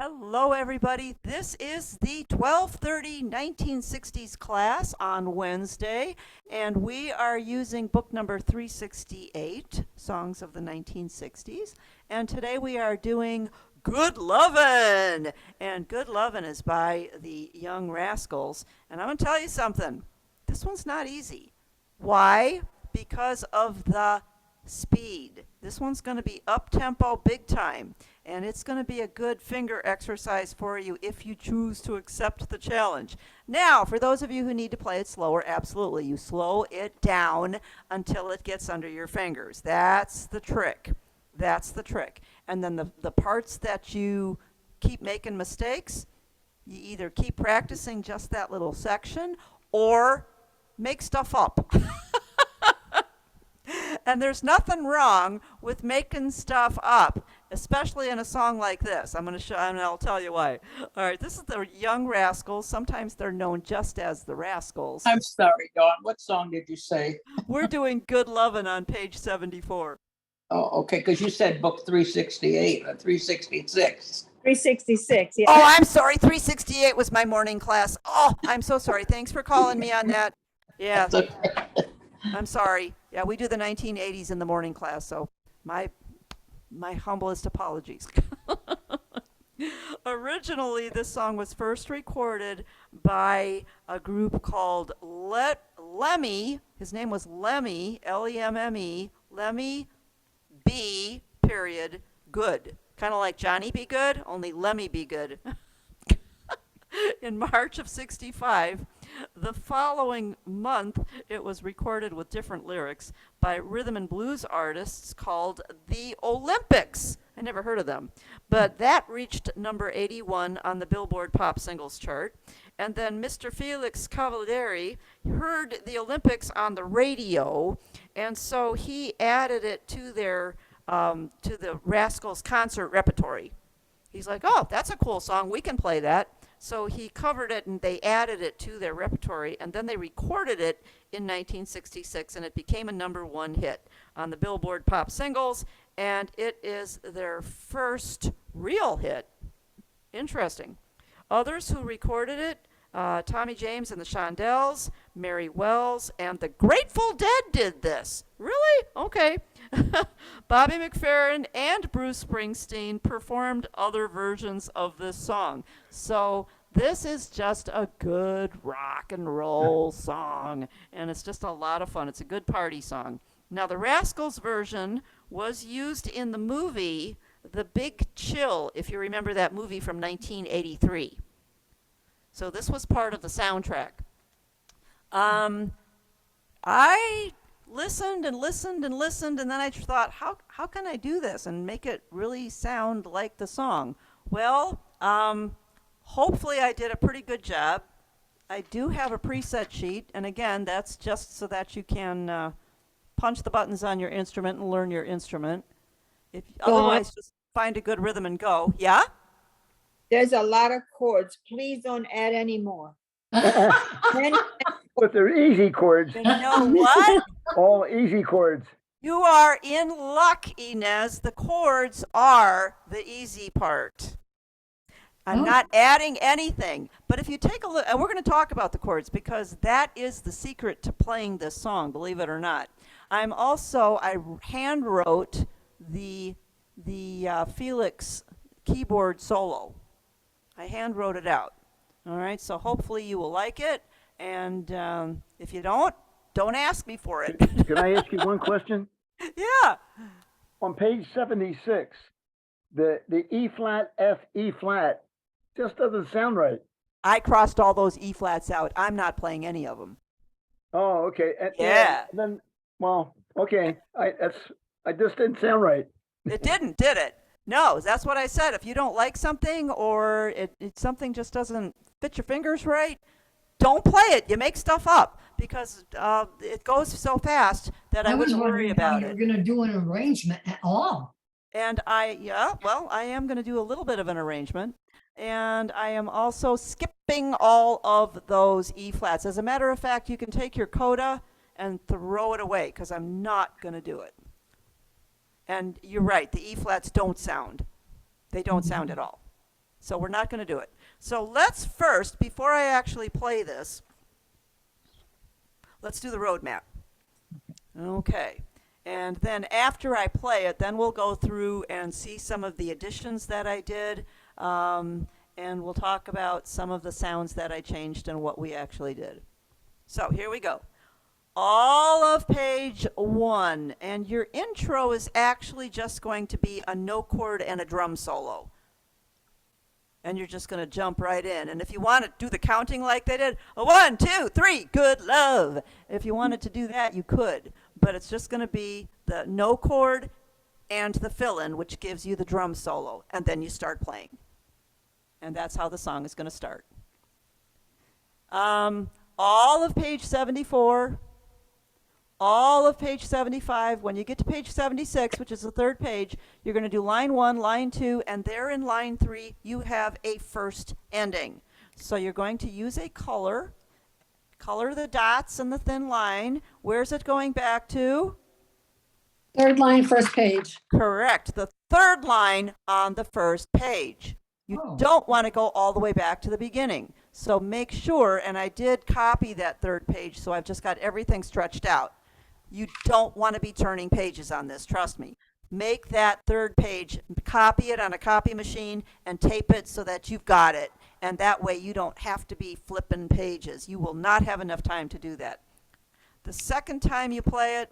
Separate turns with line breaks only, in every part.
Hello, everybody. This is the 1230 1960s class on Wednesday, and we are using book number 368, Songs of the 1960s. And today we are doing Good Lovin'. And Good Lovin' is by the Young Rascals. And I'm going to tell you something. This one's not easy. Why? Because of the speed. This one's going to be up tempo big time, and it's going to be a good finger exercise for you if you choose to accept the challenge. Now, for those of you who need to play it slower, absolutely. You slow it down until it gets under your fingers. That's the trick. That's the trick. And then the parts that you keep making mistakes, you either keep practicing just that little section or make stuff up. And there's nothing wrong with making stuff up, especially in a song like this. I'm going to show, and I'll tell you why. All right, this is the Young Rascals. Sometimes they're known just as the Rascals.
I'm sorry, Dawn. What song did you say?
We're doing Good Lovin' on page 74.
Oh, okay, because you said book 368 or 366.
366, yeah.
Oh, I'm sorry. 368 was my morning class. Oh, I'm so sorry. Thanks for calling me on that. Yeah,
That's okay.
I'm sorry. Yeah, we do the 1980s in the morning class, so my humblest apologies. Originally, this song was first recorded by a group called Lemmy. His name was Lemmy, Lemme, Lemmy B. Period Good. Kind of like Johnny B. Good, only Lemmy B. Good. In March of '65. The following month, it was recorded with different lyrics by rhythm and blues artists called the Olympics. I never heard of them. But that reached number 81 on the Billboard Pop Singles chart. And then Mr. Felix Cavalieri heard the Olympics on the radio, and so he added it to to the Rascals concert repertory. He's like, oh, that's a cool song. We can play that. So he covered it and they added it to their repertory, and then they recorded it in 1966, and it became a number one hit on the Billboard Pop Singles, and it is their first real hit. Interesting. Others who recorded it, Tommy James and the Shondells, Mary Wells, and the Grateful Dead did this. Really? Okay. Bobby McFerrin and Bruce Springsteen performed other versions of this song. So this is just a good rock and roll song, and it's just a lot of fun. It's a good party song. Now, the Rascals version was used in the movie The Big Chill, if you remember that movie from 1983. So this was part of the soundtrack. I listened and listened and listened, and then I thought, how can I do this and make it really sound like the song? Well, hopefully I did a pretty good job. I do have a preset sheet, and again, that's just so that you can punch the buttons on your instrument and learn your instrument. If otherwise, just find a good rhythm and go. Yeah?
There's a lot of chords. Please don't add any more.
But they're easy chords.
You know what?
All easy chords.
You are in luck, Inez. The chords are the easy part. I'm not adding anything. But if you take a look, and we're going to talk about the chords because that is the secret to playing this song, believe it or not. I hand wrote the Felix keyboard solo. I hand wrote it out. All right, so hopefully you will like it. And if you don't ask me for it.
Can I ask you one question?
Yeah.
On page 76, the E flat, F, E flat just doesn't sound right.
I crossed all those E flats out. I'm not playing any of them.
Oh, okay.
Yeah.
Then, well, okay. I just didn't sound right.
It didn't, did it? No, that's what I said. If you don't like something or something just doesn't fit your fingers right, don't play it. You make stuff up because it goes so fast that I wouldn't worry about it.
You're going to do an arrangement at all.
And I am going to do a little bit of an arrangement. And I am also skipping all of those E flats. As a matter of fact, you can take your coda and throw it away because I'm not going to do it. And you're right, the E flats don't sound. They don't sound at all. So we're not going to do it. So let's first, before I actually play this, let's do the road map. Okay. And then after I play it, then we'll go through and see some of the additions that I did. And we'll talk about some of the sounds that I changed and what we actually did. So here we go. All of page 1. And your intro is actually just going to be a no chord and a drum solo. And you're just going to jump right in. And if you want to do the counting like they did, 1, 2, 3, good love. If you wanted to do that, you could. But it's just going to be the no chord and the fill-in, which gives you the drum solo. And then you start playing. And that's how the song is going to start. All of page 74, all of page 75. When you get to page 76, which is the third page, you're going to do line 1, line 2, and there in line 3, you have a first ending. So you're going to use a color the dots and the thin line. Where's it going back to?
Third line, first page.
Correct. The third line on the first page. You
Oh.
don't want to go all the way back to the beginning. So make sure, and I did copy that third page, so I've just got everything stretched out. You don't want to be turning pages on this, trust me. Make that third page, copy it on a copy machine, and tape it so that you've got it. And that way you don't have to be flipping pages. You will not have enough time to do that. The second time you play it,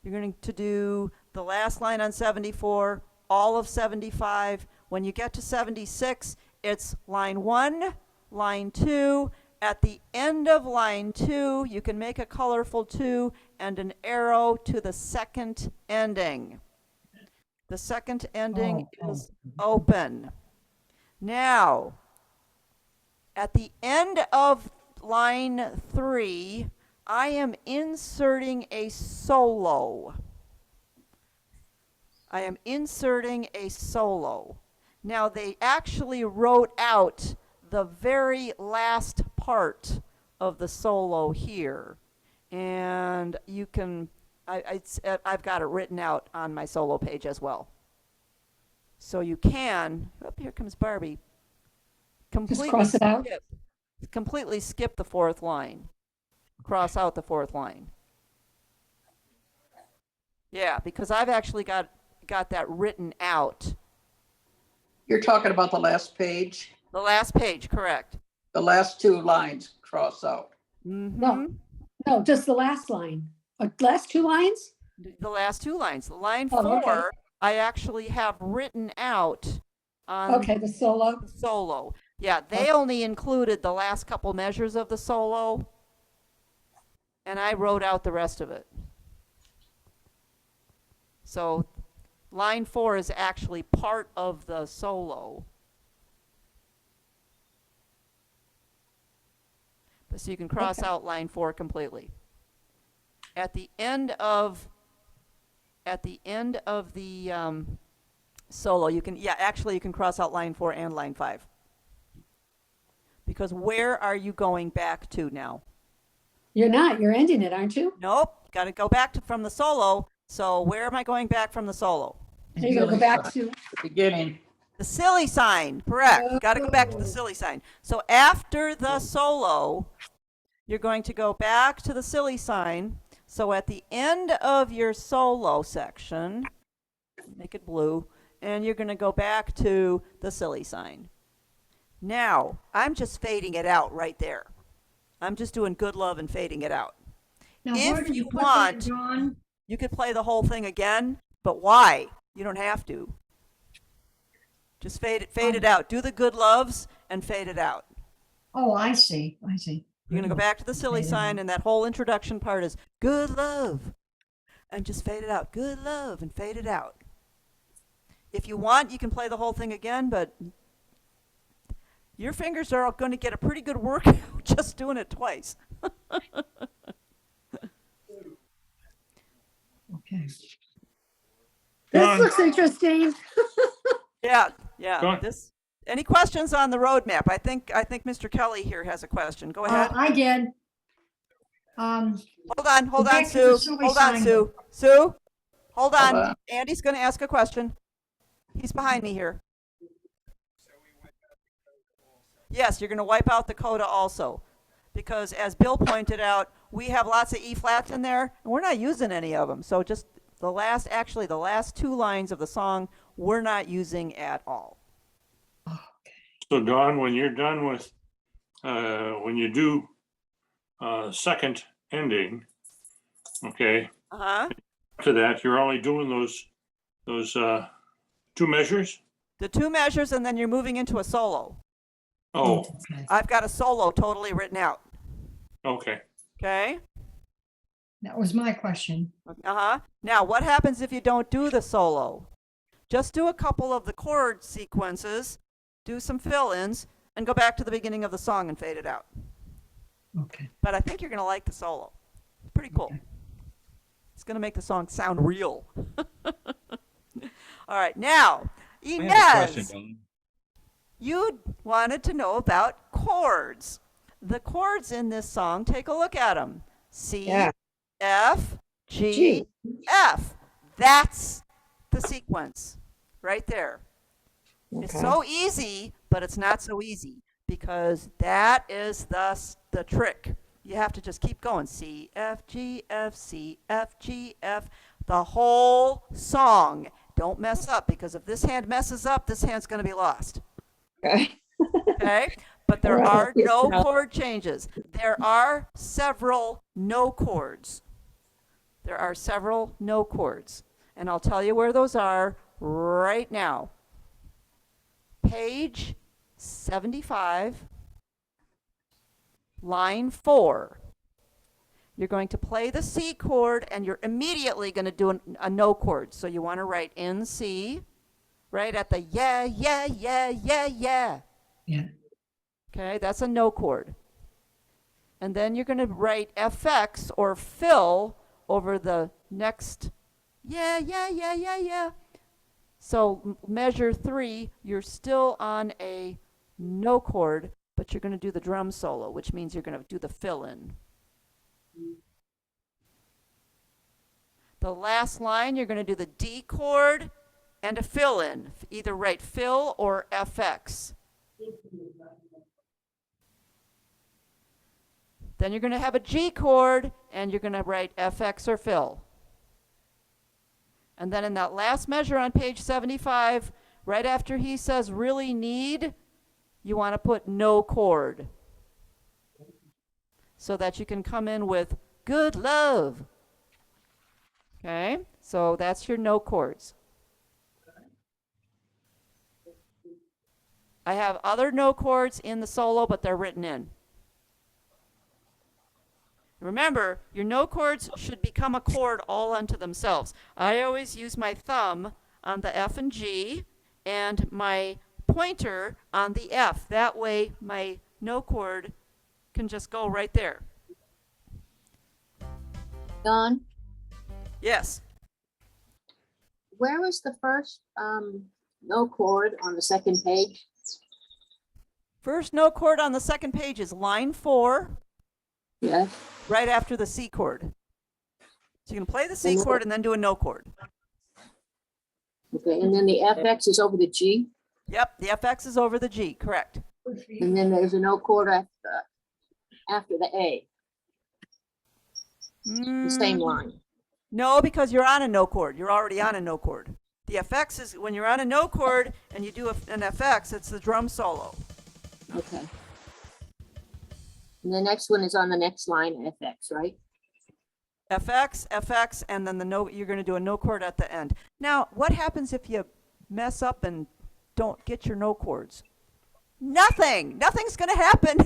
you're going to do the last line on 74, all of 75. When you get to 76, it's line 1, line 2. At the end of line 2, you can make a colorful 2 and an arrow to the second ending. The second ending is open. Now, at the end of line 3, I am inserting a solo. I am inserting a solo. Now, they actually wrote out the very last part of the solo here. And you can, I've got it written out on my solo page as well. So you can, here comes Barbie, completely
cross it out?
completely skip the fourth line. Cross out the fourth line. Yeah, because I've actually got that written out.
You're talking about the last page,
The last page, correct.
the last 2 lines cross out.
No, no, just the last line. Last 2 lines?
The last 2 lines. Line
Oh,
4,
okay.
I actually have written out on
Okay, the solo.
the solo. Yeah, they only included the last couple measures of the solo, and I wrote out the rest of it. So line 4 is actually part of the solo. So you can cross
Okay.
out line 4 completely. At the end of the solo, you can cross out line 4 and line 5. Because where are you going back to now?
You're not, you're ending it, aren't you?
Nope, got to go back from the solo. So where am I going back from the solo?
You're gonna go back to,
Beginning.
The silly sign, correct. Got to go back to the silly sign. So after the solo, you're going to go back to the silly sign. So at the end of your solo section, make it blue, and you're going to go back to the silly sign. Now, I'm just fading it out right there. I'm just doing good love and fading it out.
now
If
where did
you
you put
want-
that, Dawn?
You could play the whole thing again, but why? You don't have to. Just fade it out. Do the good loves and fade it out.
Oh, I see.
You're going to go back to the silly sign, and that whole introduction part is good love. And just fade it out. Good love and fade it out. If you want, you can play the whole thing again, but your fingers are going to get a pretty good workout just doing it twice.
Okay.
Dawn.
This looks interesting.
Yeah.
Dawn.
Any questions on the roadmap? I think Mr. Kelly here has a question. Go ahead.
I did.
Hold on,
Go back to the
Sue.
silly
Hold on,
sign.
Sue. Sue, hold on.
Hold on.
Andy's going to ask a question. He's behind me here. Yes, you're going to wipe out the coda also. Because as Bill pointed out, we have lots of E flats in there, and we're not using any of them. So just the last 2 lines of the song, we're not using at all.
So Dawn, when you're done with, when you do second ending, okay,
Uh-huh.
after that, you're only doing those 2 measures?
The 2 measures, and then you're moving into a solo.
Oh,
Okay.
I've got a solo totally written out.
okay.
Okay?
That was my question.
Uh-huh. Now, what happens if you don't do the solo? Just do a couple of the chord sequences, do some fill-ins, and go back to the beginning of the song and fade it out.
Okay.
But I think you're going to like the solo. It's pretty cool.
Okay.
It's going to make the song sound real. All right, now,
I have a question,
Inez,
Dawn.
you wanted to know about chords. The chords in this song, take a look at them. C,
Yeah.
F, G,
G.
F. That's the sequence right there. It's
Okay.
so easy, but it's not so easy because that is the trick. You have to just keep going. C, F, G, F, C, F, G, F. The whole song. Don't mess up because if this hand messes up, this hand's going to be lost.
Okay.
Okay? But there
Right.
are
Yes,
no
now-
chord changes. There are several no chords. There are several no chords. And I'll tell you where those are right now. Page 75, line 4. You're going to play the C chord and you're immediately going to do a no chord. So you want to write in C, right at the yeah, yeah, yeah, yeah, yeah.
Yeah.
Okay, that's a no chord. And then you're going to write FX or fill over the next yeah, yeah, yeah, yeah, yeah. So measure 3, you're still on a no chord, but you're going to do the drum solo, which means you're going to do the fill in. The last line, you're going to do the D chord and a fill in. Either write fill or FX. Then you're going to have a G chord and you're going to write FX or fill. And then in that last measure on page 75, right after he says really need, you want to put no chord. So that you can come in with good love. Okay? So that's your no chords. I have other no chords in the solo, but they're written in. Remember, your no chords should become a chord all unto themselves. I always use my thumb on the F and G and my pointer on the F. That way my no chord can just go right there.
Dawn,
Yes.
where was the first no chord on the second page?
First no chord on the second page is line 4,
Yes.
right after the C chord. So you can play the C
And then-
chord and then do a no chord.
Okay, and then the FX is over the G,
Yep, the FX is over the G, correct.
and then there's a no chord after the A, the same line.
No, because you're on a no chord. You're already on a no chord. The FX is when you're on a no chord and you do an FX, it's the drum solo.
Okay. And the next one is on the next line, FX, right?
FX, FX, and then the no. You're going to do a no chord at the end. Now, what happens if you mess up and don't get your no chords? Nothing. Nothing's going to happen.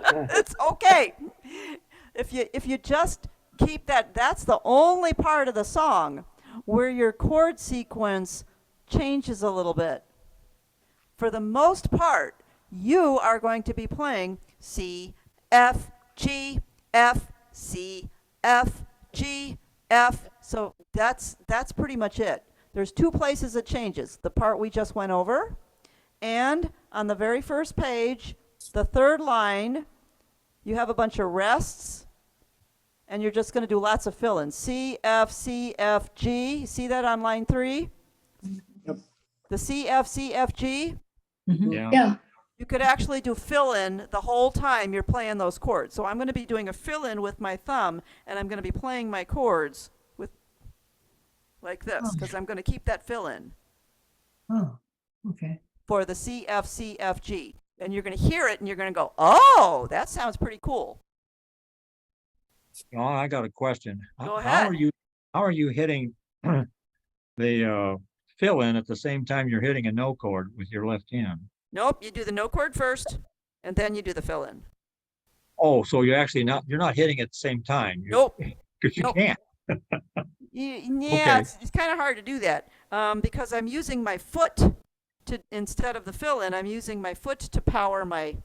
It's okay. If you just keep that, that's the only part of the song where your chord sequence changes a little bit. For the most part, you are going to be playing C, F, G, F, C, F, G, F. So that's pretty much it. There's 2 places it changes. The part we just went over, and on the very first page, the 3rd line, you have a bunch of rests, and you're just going to do lots of fill-ins. C, F, G. You see that on line 3?
Yep.
The C, F, G.
Mhm.
Yeah.
Yeah,
You could actually do fill-in the whole time you're playing those chords. So I'm going to be doing a fill-in with my thumb, and I'm going to be playing my chords with like this, because I'm going to keep that fill-in
Oh, okay.
for the C, F, C, F, G. And you're going to hear it, and you're going to go, oh, that sounds pretty cool.
Oh, I got a question.
Go
How
ahead.
how are you hitting the fill in at the same time you're hitting a no chord with your left hand?
Nope, you do the no chord first, and then you do the fill-in.
Oh, so you're actually you're not hitting at the same time.
Nope.
Because you
Nope.
can't.
Yeah,
Okay.
it's kind of hard to do that because I'm using my foot to instead of the fill-in. I'm using my foot to power my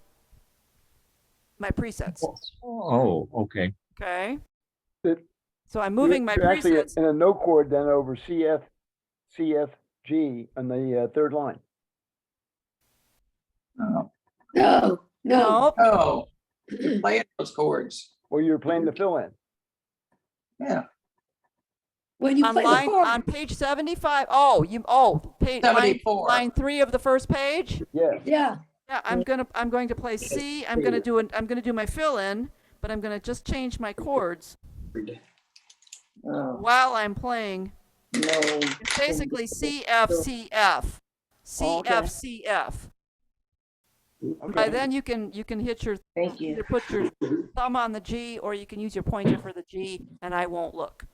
presets.
Oh, okay.
Okay,
It-
so I'm moving my
You're actually
presets.
in a no chord then over CF, CFG on the third line.
Oh,
No, no.
Nope.
oh, you're playing those chords.
Or you're playing the fill in.
Yeah,
When you
On
play the
line
chord.
on page 75. Page
74.
line 3 of the first page.
Yes.
Yeah,
Yeah, I'm going to play C. I'm going to do my fill-in, but I'm going to just change my chords
oh,
while I'm playing.
no.
It's basically C, F, C, F. C,
Okay.
F, C, F. By then you can hit your
Thank you.
either put your thumb on the G or you can use your pointer for the G, and I won't look.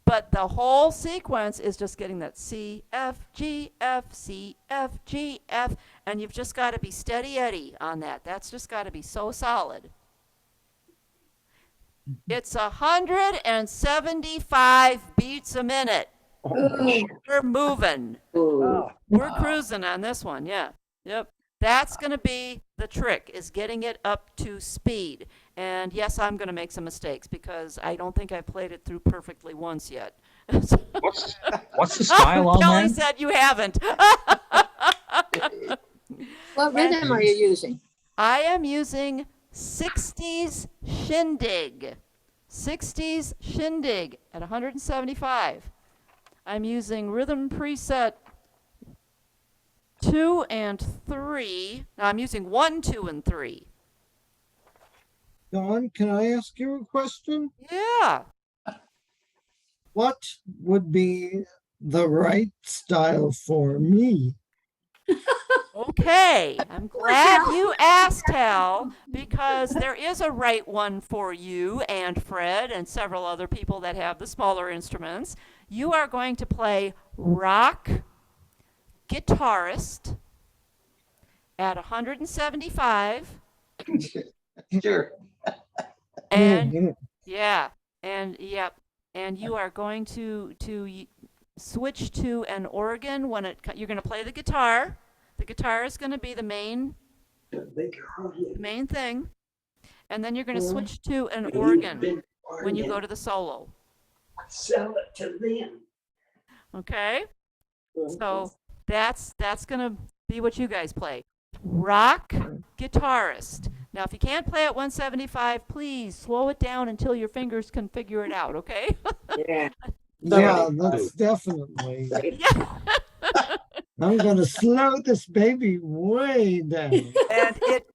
But the whole sequence is just getting that C, F, G, F, C, F, G, F, and you've just got to be steady Eddie on that. That's just got to be so solid. It's 175 beats a minute.
Ooh,
We're moving.
Ah,
We're cruising on this one, yeah. Yep. That's going to be the trick, is getting it up to speed. And yes, I'm going to make some mistakes because I don't think I played it through perfectly once yet.
What's the style on
Kelly
that?
said you haven't.
What rhythm are you using?
I am using 60s shindig. 60s shindig at 175. I'm using rhythm preset 2 and 3. Now I'm using 1, 2, and 3.
Dawn, can I ask you a question?
Yeah.
What would be the right style for me?
Okay. I'm glad you asked, Hal, because there is a right one for you and Fred and several other people that have the smaller instruments. You are going to play rock guitarist at 175.
Sure.
And yeah, and yep, and you are going to switch to an organ when you're going to play the guitar. The guitar is going to be the main thing, and then you're going to switch to an organ when you go to the solo.
Sell it to them.
Okay, so that's going to be what you guys play. Rock guitarist. Now, if you can't play at 175, please slow it down until your fingers can figure it out, okay?
Yeah, that's definitely.
Yeah.
I'm gonna slow this baby way down.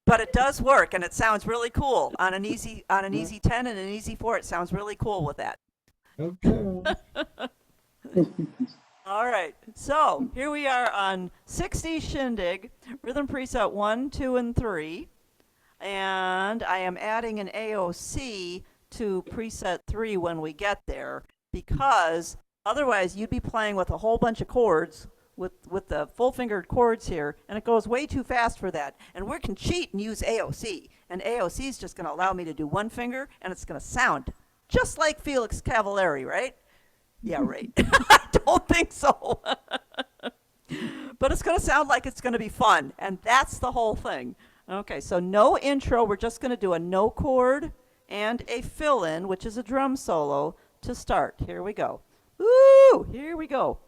But it does work, and it sounds really cool on an easy 10 and an easy 4. It sounds really cool with that.
Okay.
All right, so here we are on 60 Shindig, rhythm preset 1, 2, and 3, and I am adding an AOC to preset 3 when we get there, because otherwise you'd be playing with a whole bunch of chords with the full-fingered chords here, and it goes way too fast for that. And we can cheat and use AOC, and AOC is just going to allow me to do one finger, and it's going to sound just like Felix Cavallari, right? Yeah, right. I don't think so. But it's going to sound like it's going to be fun, and that's the whole thing. Okay, so no intro. We're just going to do a no chord and a fill-in, which is a drum solo, to start. Here we go. Woo! Here we go.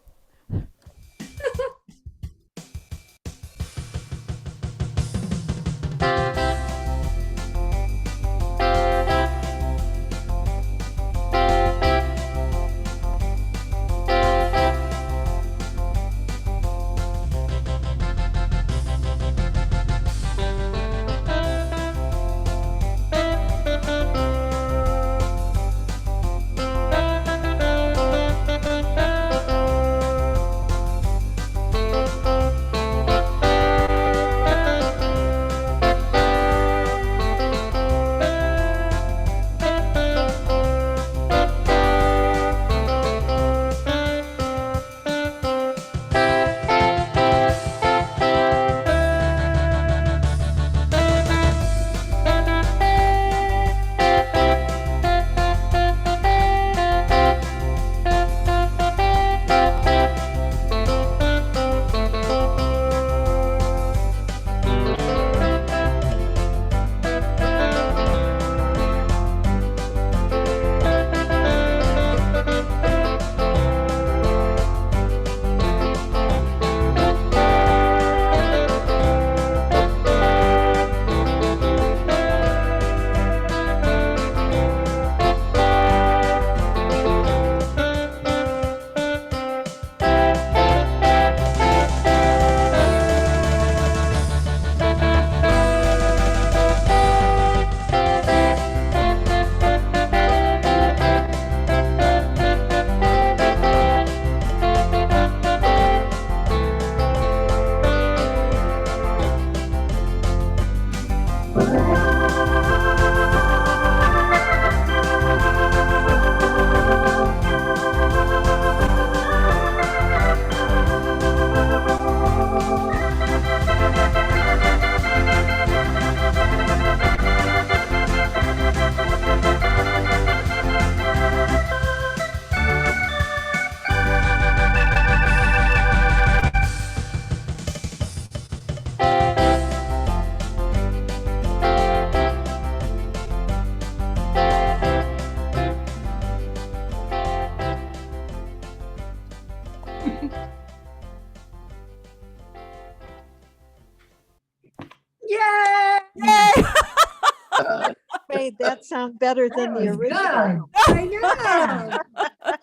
that sound better than the
was
original.
good.
I know. I know. That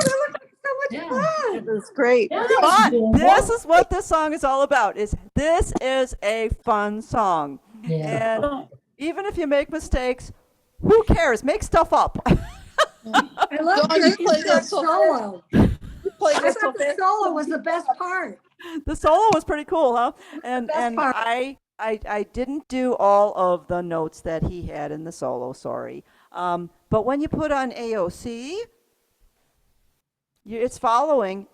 looks like so much
Yeah.
It
fun.
was great.
Yeah, that was
But
cool.
this is what this song is all about. This is a fun song.
Yeah.
And even if you make mistakes, who cares? Make stuff up.
I love
Dawn,
your
you played
intro
that so
solo.
Play
I
this
thought the solo was the best part.
The solo was pretty cool, huh? And
best part.
I didn't do all of the notes that he had in the solo, sorry. But when you put on AOC, it's following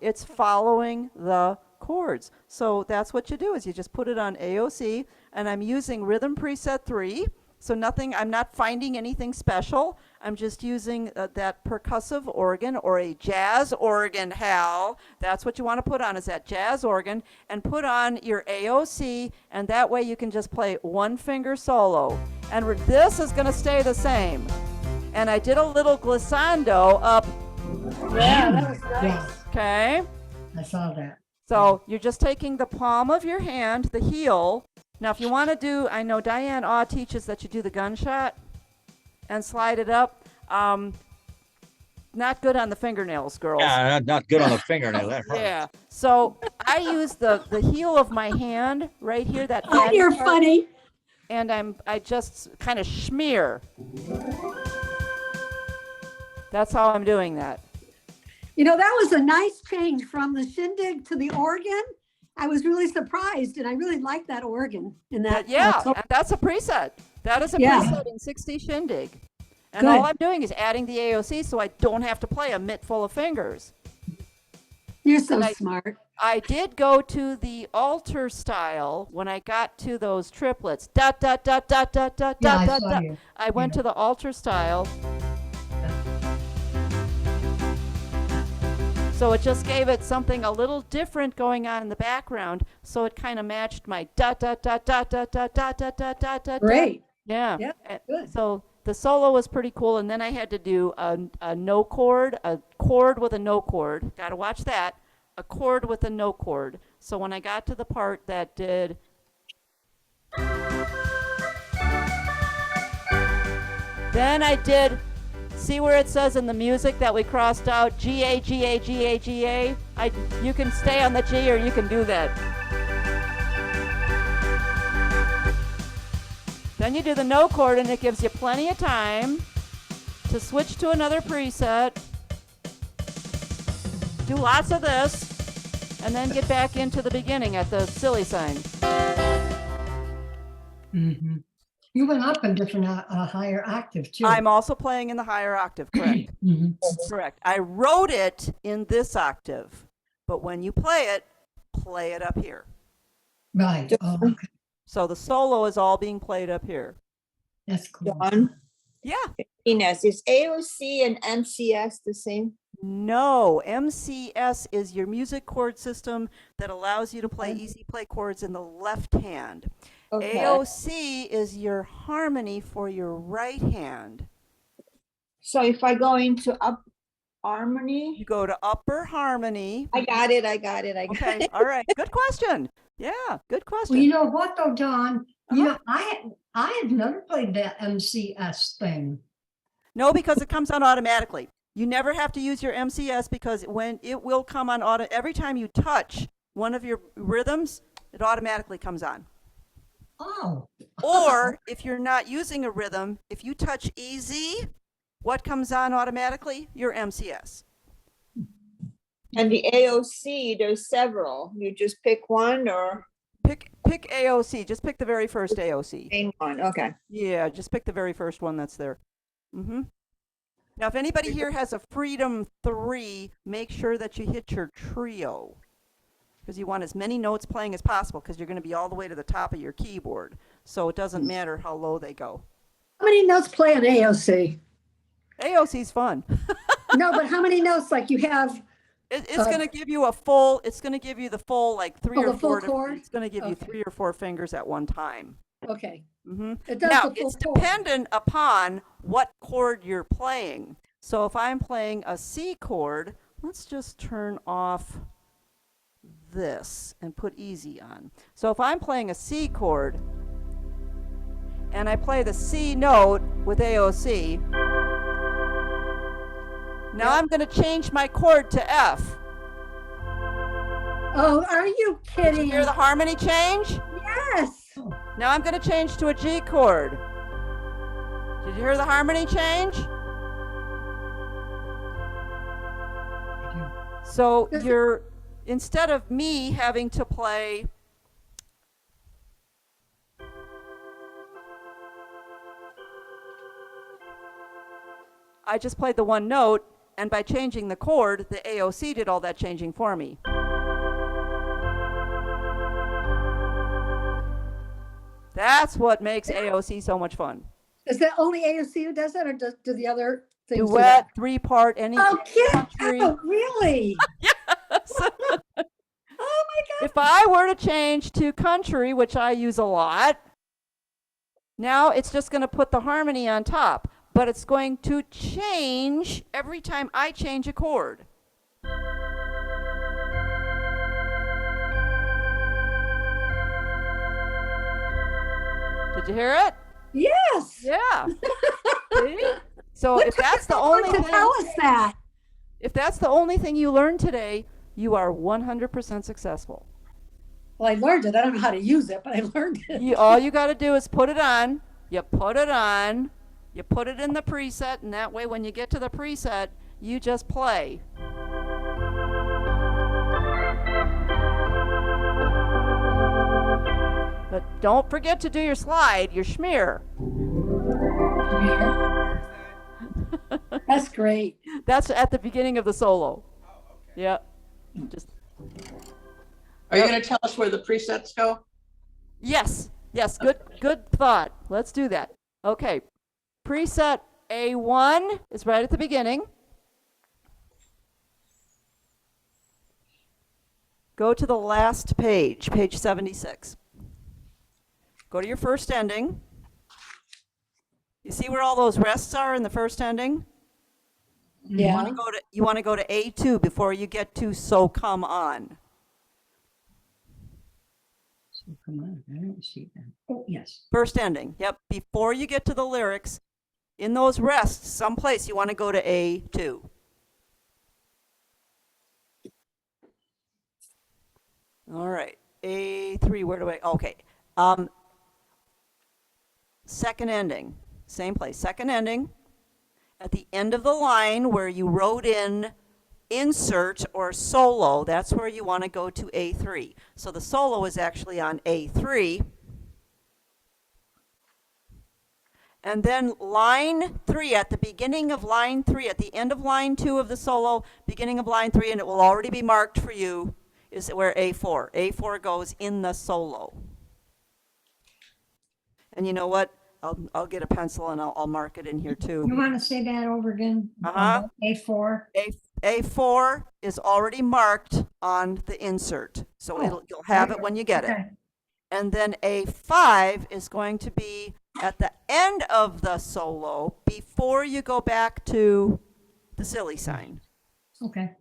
the chords. So that's what you do is you just put it on AOC, and I'm using rhythm preset 3. So I'm not finding anything special. I'm just using that percussive organ or a jazz organ, Hal. That's what you want to put on is that jazz organ, and put on your AOC, and that way you can just play one finger solo. And this is going to stay the same. And I did a little glissando up,
Yeah, that was nice.
Yeah,
okay?
I saw that.
So you're just taking the palm of your hand, the heel. Now, if you want to do, I know Diane Awe teaches that you do the gunshot and slide it up. Not good on the fingernails, girls.
Yeah, not good on the fingernail. That hurts.
Yeah. So I use the heel of my hand right here, that
Oh,
fatty
you're
part,
funny.
and I just kind of smear. That's how I'm doing that.
You know, that was a nice change from the shindig to the organ. I was really surprised, and I really like that organ in that.
Yeah, and that's a preset. That is a
Yeah.
preset in 60 shindig. And
Good.
all I'm doing is adding the AOC so I don't have to play a mitt full of fingers.
You're so
And
smart.
I did go to the altar style when I got to those triplets. Dot, dot, dot, dot, dot, dot,
Yeah, I
dot,
saw
dot.
you.
I went to the altar style. So it just gave it something a little different going on in the background. So it kind of matched my dot, dot, dot, dot, dot, dot, dot, dot, dot, dot, dot.
Great.
Yeah.
Yep, good.
So the solo was pretty cool. And then I had to do a no chord, a chord with a no chord. Got to watch that. A chord with a no chord. So when I got to the part that did. Then I did, see where it says in the music that we crossed out G, A, G, A, G, A, G, A? You can stay on the G or you can do that. Then you do the no chord and it gives you plenty of time to switch to another preset, do lots of this, and then get back into the beginning at the silly sign.
Mm-hmm. You went up in different, a higher octave too.
I'm also playing in the higher octave, correct?
Mhm.
Correct. I wrote it in this octave, but when you play it up here.
Right. Oh, okay.
So the solo is all being played up here.
That's cool.
Dawn,
Yeah.
Ines, is AOC and MCS the same?
No, MCS is your music chord system that allows you to play easy play chords in the left hand.
Okay.
AOC is your harmony for your right hand.
So if I go into up harmony,
You go to upper harmony.
I got it.
Okay, all right. Good question. Yeah, good question.
Well, you know what though, Dawn?
Uh-huh.
You know, I had never played that MCS thing.
No, because it comes on automatically. You never have to use your MCS because when it will come on auto, every time you touch one of your rhythms, it automatically comes on.
Oh.
Or if you're not using a rhythm, if you touch easy, what comes on automatically? Your MCS.
And the AOC, there's several. You just pick one or
Pick AOC. Just pick the very first AOC.
main one. Okay.
Yeah, just pick the very first one that's there. Mm-hmm. Now, if anybody here has a Freedom 3, make sure that you hit your trio. Because you want as many notes playing as possible because you're going to be all the way to the top of your keyboard. So it doesn't matter how low they go.
How many notes play an AOC?
AOC's fun.
No, but how many notes? Like you have,
It's going to give you it's going to give you the full, like three
Oh,
or
the full
four.
chord?
It's going to give you
Okay.
3 or 4 fingers at one time.
okay.
Mm-hmm.
It does
Now,
the full
it's
chord.
dependent upon what chord you're playing. So if I'm playing a C chord, let's just turn off this and put easy on. So if I'm playing a C chord and I play the C note with AOC. Now I'm going to change my chord to F.
Oh, are you
Did you
kidding?
hear the harmony change?
Yes.
Now I'm going to change to a G chord. Did you hear the harmony change? So you're, instead of me having to play I just played the one note, and by changing the chord, the AOC did all that changing for me. That's what makes AOC so much fun.
Is that only AOC who does that, or do the other things do
Duet,
that?
3-part, any
Oh, kid.
country.
Oh, really?
Yes.
Oh, my God.
If I were to change to country, which I use a lot, now it's just going to put the harmony on top, but it's going to change every time I change a chord. Did you hear it?
Yes.
Yeah. See? So
What
if
took
that's
you
the
so long
only
to
thing,
tell us that.
if that's the only thing you learned today, you are 100% successful.
Well, I learned it. I don't know how to use it, but I learned it.
All you got to do is put it on. You put it on. You put it in the preset, and that way when you get to the preset, you just play. But don't forget to do your slide, your schmear.
That's great.
That's at the beginning of the solo. Yep. Just
Are you going to tell us where the presets go?
yes, yes. Good thought. Let's do that. Okay. Preset A1 is right at the beginning. Go to the last page, page 76. Go to your first ending. You see where all those rests are in the first ending?
Yeah.
You want to go to A2 before you get to So Come On.
So come on, I don't see that. Oh, yes.
First ending. Yep. Before you get to the lyrics, in those rests, someplace you want to go to A2. All right. A3, where do I? Okay. Second ending. Same place. Second ending. At the end of the line where you wrote in insert or solo, that's where you want to go to A3. So the solo is actually on A3. And then line 3, at the beginning of line 3, at the end of line 2 of the solo, beginning of line 3, and it will already be marked for you, is where A4. A4 goes in the solo. And you know what? I'll get a pencil and I'll mark it in here too.
You want to say that over again?
Uh-huh.
A4.
A4 is already marked on the insert, so you'll have it when you get it.
Okay.
And then A5 is going to be at the end of the solo before you go back to the silly sign.
Okay.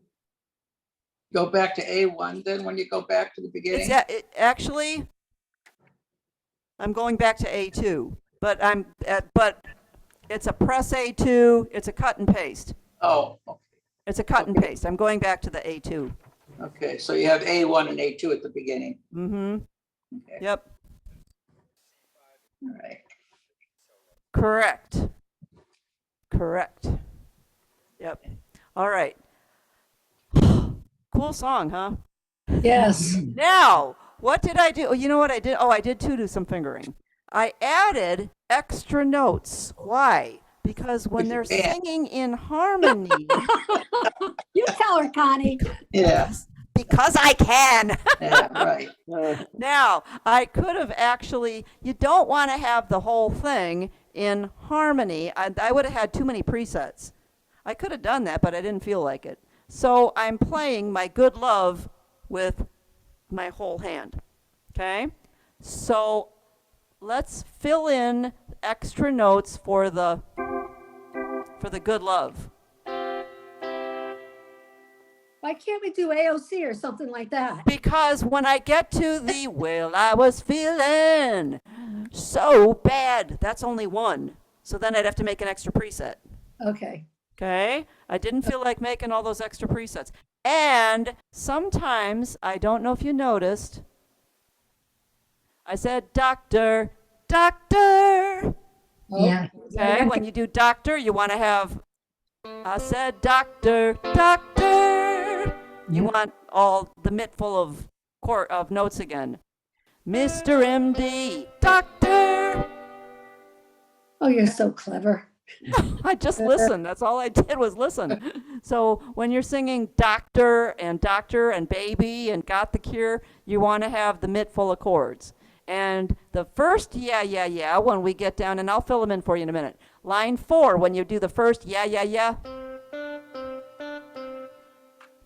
Go back to A1, then when you go back to the beginning?
Actually, I'm going back to A2, but but it's a press A2, it's a cut and paste.
Oh, okay.
It's a cut and paste. I'm going back to the A2.
Okay, so you have A1 and A2 at the beginning.
Mm-hmm.
Okay.
Yep.
All right.
Correct. Yep. All right. Cool song, huh?
Yes.
Now, what did I do? Oh, you know what I did? Oh, I did too do some fingering. I added extra notes. Why? Because when they're singing in harmony,
You tell her, Connie.
Yeah,
because I can.
yeah, right.
Now, I could have actually, you don't want to have the whole thing in harmony. I would have had too many presets. I could have done that, but I didn't feel like it. So I'm playing my Good Love with my whole hand. Okay? So let's fill in extra notes for the Good Love.
Why can't we do AOC or something like that?
Because when I get to the well, I was feeling so bad, that's only one. So then I'd have to make an extra preset.
Okay.
Okay? I didn't feel like making all those extra presets. And sometimes, I don't know if you noticed, I said doctor, doctor.
Yeah.
Okay? When you do doctor, you want to have, I said doctor, doctor. You want all the mitt full of notes again. Mr. MD, doctor.
Oh, you're so clever.
I just listened. That's all I did was listen. So when you're singing doctor and baby and got the cure, you want to have the mitt full of chords. And the first yeah, when we get down, and I'll fill them in for you in a minute. Line 4, when you do the first yeah,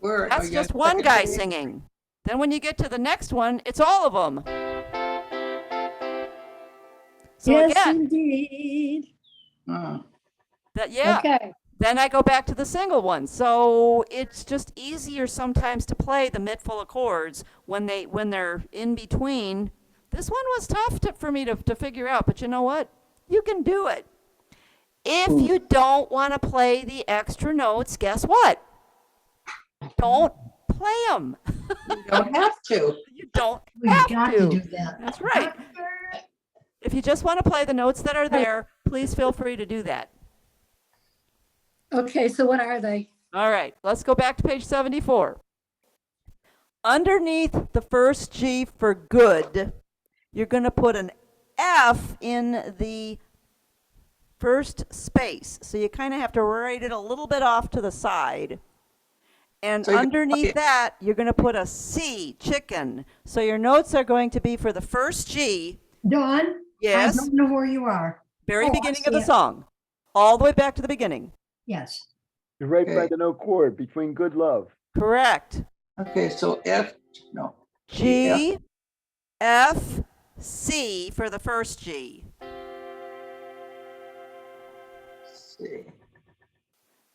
Where?
that's just one guy singing. Then when you get to the next one, it's all of them. So
Yes,
again,
indeed. Okay.
Then I go back to the single one. So it's just easier sometimes to play the mitt full of chords when they're in between. This one was tough for me to figure out, but you know what? You can do it. If you don't want to play the extra notes, guess what? Don't play them.
You don't have to.
You don't
We've
have
got
to.
to do that.
That's right. If you just want to play the notes that are there, please feel free to do that.
Okay, so what are they?
All right, let's go back to page 74. Underneath the first G for good, you're going to put an F in the first space. So you kind of have to write it a little bit off to the side. And
So
underneath that, you're going to put a C, chicken. So your notes are going to be for the first G.
Dawn?
Yes.
I don't know where you are.
Very
Oh, I
beginning of the
see it.
song. All the way back to the beginning.
Yes.
You're right by
Okay.
the note chord between good love.
Correct.
Okay, so
G, F, C for the first G.
C.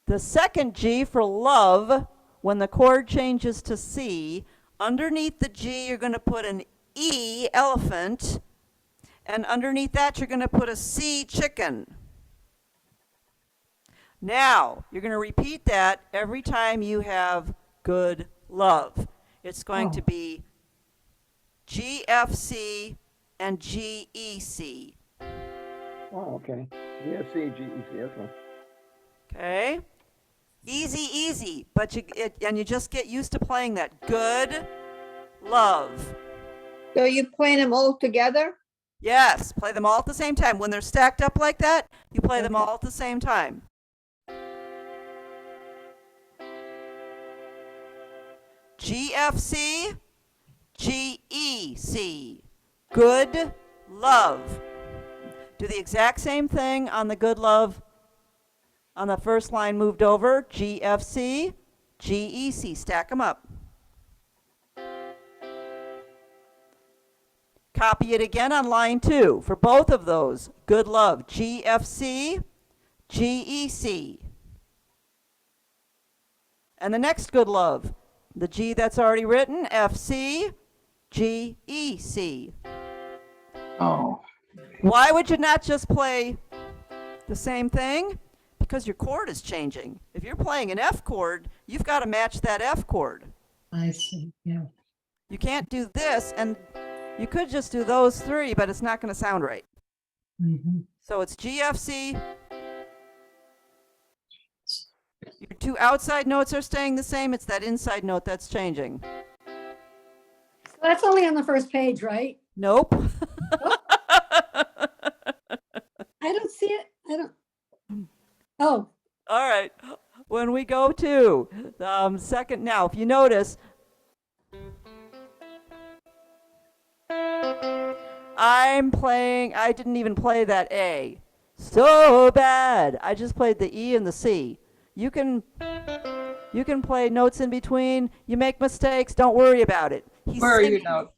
The second G for love, when the chord changes to C, underneath the G you're going to put an E, elephant, and underneath that you're going to put a C, chicken. Now, you're going to repeat that every time you have good love. It's going to be G, F, C, and G, E, C.
Oh, okay. Yeah, C, G, E, C, okay.
Okay? Easy, easy, but you just get used to playing that. Good love.
So you playing them all together?
Yes, play them all at the same time. When they're stacked up like that, you play them
Okay.
all at the same time. G, F, C, G, E, C. Good love. Do the exact same thing on the good love. On the first line moved over, G, F, C, G, E, C. Stack them up. Copy it again on line 2 for both of those. Good love, G, F, C, G, E, C. And the next good love, the G that's already written, F, C, G, E, C.
Oh,
Why would you not just play the same thing? Because your chord is changing. If you're playing an F chord, you've got to match that F chord.
I see, yeah.
You can't do this, and you could just do those 3, but it's not going to sound right.
Mhm.
So it's G, F, C. Your 2 outside notes are staying the same. It's that inside note that's changing.
So that's only on the first page, right?
Nope.
I don't see it. I don't. Oh,
All right. When we go to the second, now, if you notice, I didn't even play that A. So bad. I just played the E and the C. You can play notes in between. You make mistakes. Don't worry about it. He's
where are you
singing.
now?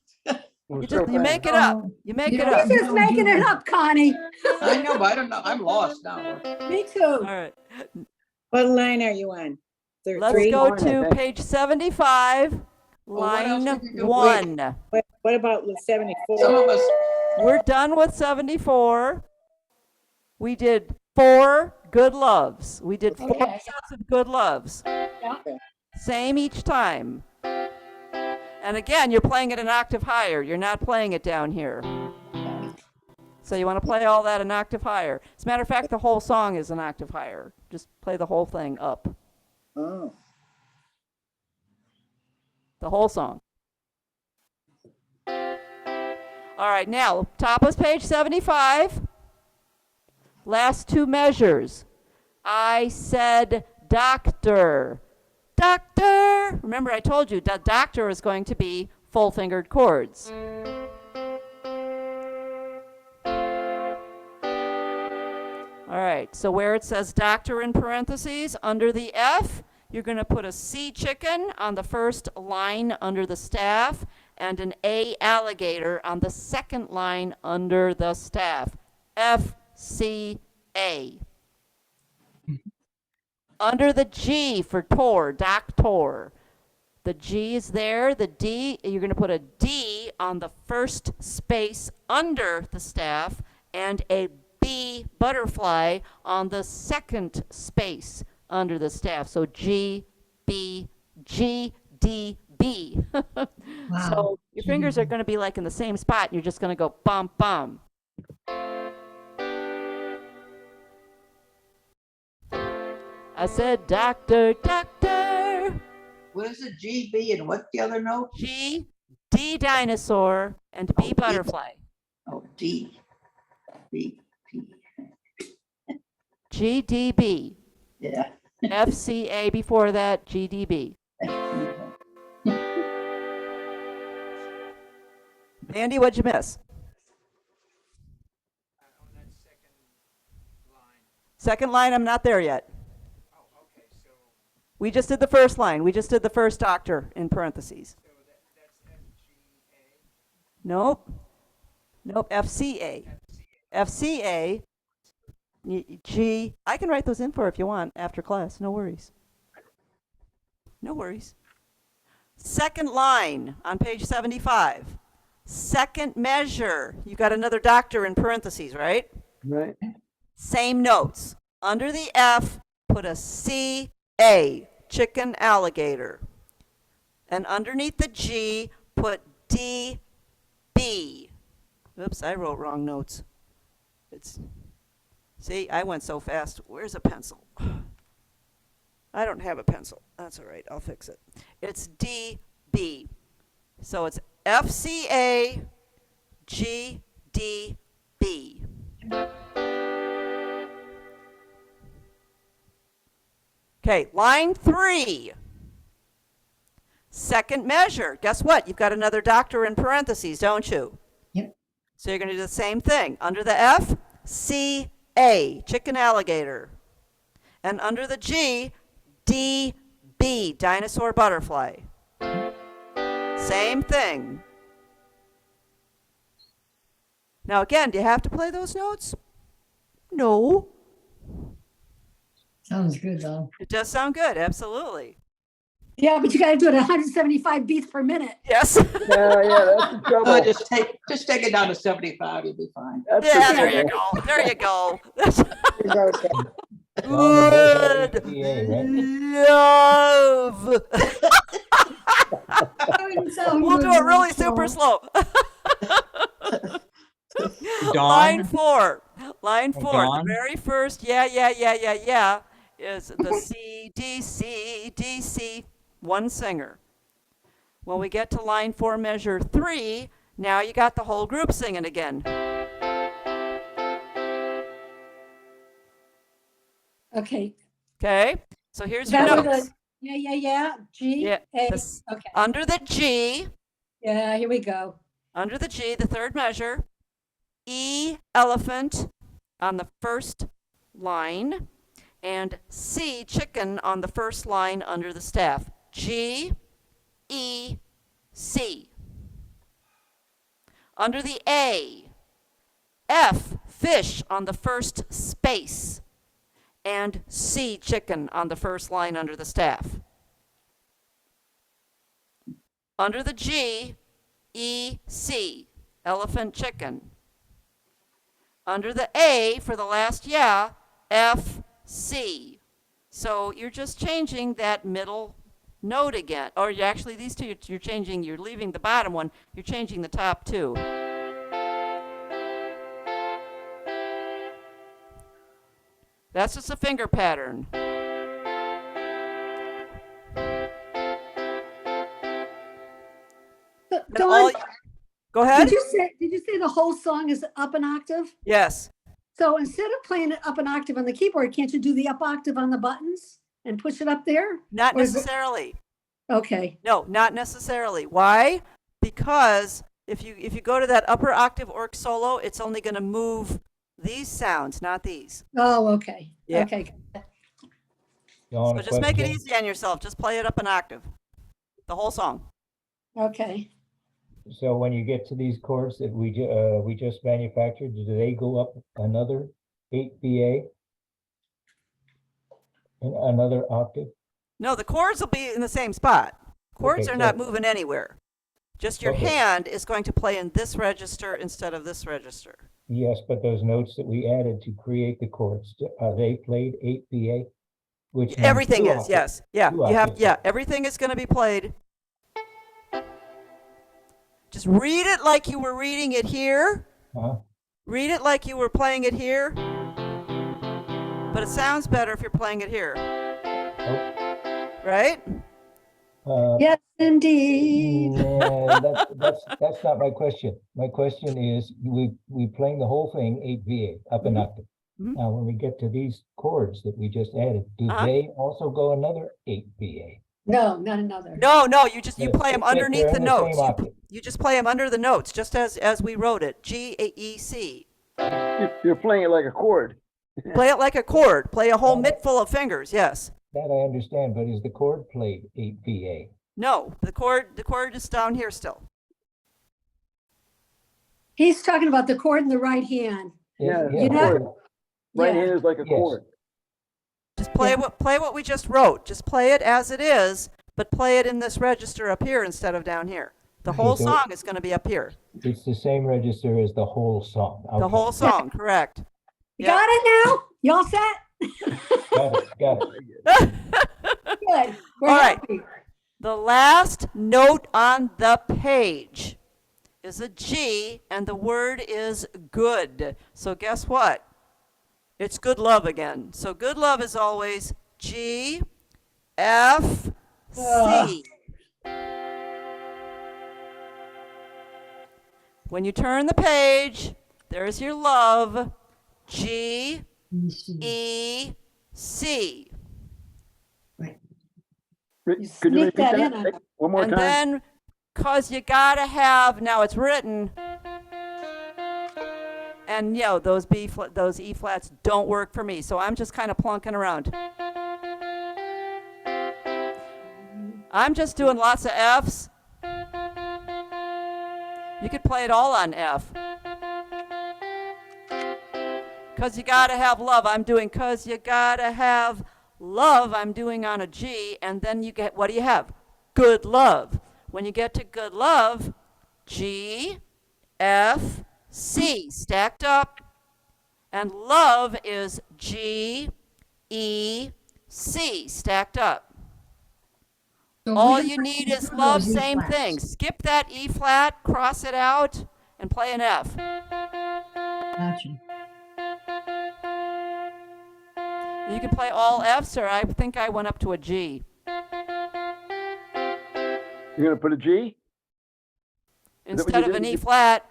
You make it up. You make it up.
you're just making it up, Connie.
I know, but I don't know. I'm lost now.
Me too.
All right.
What line are you on?
Let's
Three?
go
Line, I
to
think.
page 75,
what else
line
did you do?
1.
What about with 74?
Some of us,
We're done with 74. We did 4 good loves. We did 4
Okay.
sets of good loves.
Yeah.
Same each time. And again, you're playing it an octave higher. You're not playing it down here. So you want to play all that an octave higher. As a matter of fact, the whole song is an octave higher. Just play the whole thing up.
Oh.
The whole song. All right, now, top of page 75. Last 2 measures. I said doctor. Doctor. Remember, I told you that doctor is going to be full-fingered chords. All right, so where it says doctor in parentheses, under the F, you're going to put a C chicken on the first line under the staff and an A alligator on the second line under the staff. F, C, A. Under the G for tor, doctor. The G is there. The D, you're going to put a D on the first space under the staff and a B butterfly on the second space under the staff. So G, B, G, D, B. So your fingers are going to be like in the same spot. And you're just going to go bum, bum. I said, doctor, doctor.
What is it? G, B, and what's the other note?
G, D dinosaur, and B butterfly.
Oh, D. B, P.
G, D, B.
Yeah.
F, C, A before that, G, D, B. Andy, what'd you miss? Second line, I'm not there yet. We just did the first line. We just did the first doctor in parentheses. Nope. Nope, FCA. FCA. G. I can write those in for if you want after class. No worries. No worries. Second line on page 75. Second measure. You got another doctor in parentheses, right?
Right.
Same notes. Under the F, put a C, A, chicken, alligator. And underneath the G, put D, B. Oops, I wrote wrong notes. See, I went so fast. Where's a pencil? I don't have a pencil. That's all right. I'll fix it. It's D, B. So it's F, C, A, G, D, B. Okay, line 3. Second measure. Guess what? You've got another doctor in parentheses, don't you?
Yep.
So you're going to do the same thing. Under the F, C, A, chicken, alligator. And under the G, D, B, dinosaur, butterfly. Same thing. Now again, do you have to play those notes? No.
Sounds good, though.
It does sound good, absolutely.
Yeah, but you got to do it at 175 beats per minute.
Yes.
Yeah, that's the trouble.
Oh, just take it down to 75. You'll be fine.
That's
Yeah,
the
there you
trouble.
go. There you go. Good love. We'll do it really super slow. Line 4. Line 4. The
Daun?
very first, yeah, is the C, D, C, D, C, one singer. When we get to line 4, measure 3, now you got the whole group singing again.
Okay.
Okay? So here's
Is
your
that where
notes.
G,
Yeah,
A.
this-
Okay.
Under the G,
Yeah, here we go.
under the G, the third measure, E, elephant, on the first line, and C, chicken, on the first line under the staff. G, E, C. Under the A, F, fish, on the first space, and C, chicken, on the first line under the staff. Under the G, E, C, elephant, chicken. under the A for the last yeah, F, C. So you're just changing that middle note again. Or you actually, these two, you're changing, you're leaving the bottom one, you're changing the top two. That's just a finger pattern.
Dawn,
Go ahead.
did you say the whole song is up an octave?
Yes.
So instead of playing it up an octave on the keyboard, can't you do the up octave on the buttons and push it up there?
Not
Or is it-
necessarily.
Okay,
No, not necessarily. Why? Because if you go to that upper octave orc solo, it's only going to move these sounds, not these.
oh, okay,
Yeah.
okay.
So just make it easy on yourself. Just play it up an octave. The whole song.
Okay.
So when you get to these chords that we just manufactured, do they go up another 8 VA? Another octave?
No, the chords will be in the same spot. Chords
Okay,
are not
so-
moving anywhere. Just your
Okay.
hand is going to play in this register instead of this register.
Yes, but those notes that we added to create the chords, are they played 8 VA? Which means
Everything
two
is,
octaves.
yes. Yeah,
Two
you have,
octaves.
yeah, everything is going to be played. Just read it like you were reading it here.
Uh-huh.
Read it like you were playing it here. But it sounds better if you're playing it here. Right?
Yes, indeed.
Yeah, that's not my question. My question is, we playing the whole thing 8 VA, up an octave.
Mhm.
Now, when we get to these chords that we just added, do
Uh-huh.
they also go another 8 VA?
No, not another.
No, you play them
They're
underneath the
in the
notes.
same octave.
You just play them under the notes, just as we wrote it. G, A, E, C.
You're playing it like a chord.
Play it like a chord. Play a whole mitt full of fingers, yes.
That I understand, but is the chord played 8 VA?
No, the chord is down here still.
He's talking about the chord in the right hand.
Yeah,
You know-
chord. Right
Yeah.
hand is like a
Yes.
chord.
Just play what we just wrote. Just play it as it is, but play it in this register up here instead of down here. The
Okay,
whole
so-
song is going to be up here.
It's the same register as the whole song.
The
Okay.
whole song, correct.
You got it now? Y'all set?
Got it.
Good. We're
All right.
happy.
The last note on the page is a G, and the word is good. So guess what? It's good love again. So good love is always G, F, C. When you turn the page, there's your love, G, E, C.
Could
You
you
sneak
repeat
that
that?
in on us.
One more
And
time?
then, cause you gotta have, now it's written, and those those E flats don't work for me, so I'm just kind of plunking around. I'm just doing lots of Fs. You could play it all on F. Cause you gotta have love, I'm doing cause you gotta have love, I'm doing on a G, and then you get, what do you have? Good love. When you get to good love, G, F, C, stacked up, and love is G, E, C, stacked up.
So
All
we
you
can
need is
do
love,
those E
same
flats.
thing. Skip that E flat, cross it out, and play an F.
Gotcha.
You can play all Fs, or I think I went up to a G.
You're gonna put a G? Is that what
Instead
you
of an
did?
E flat.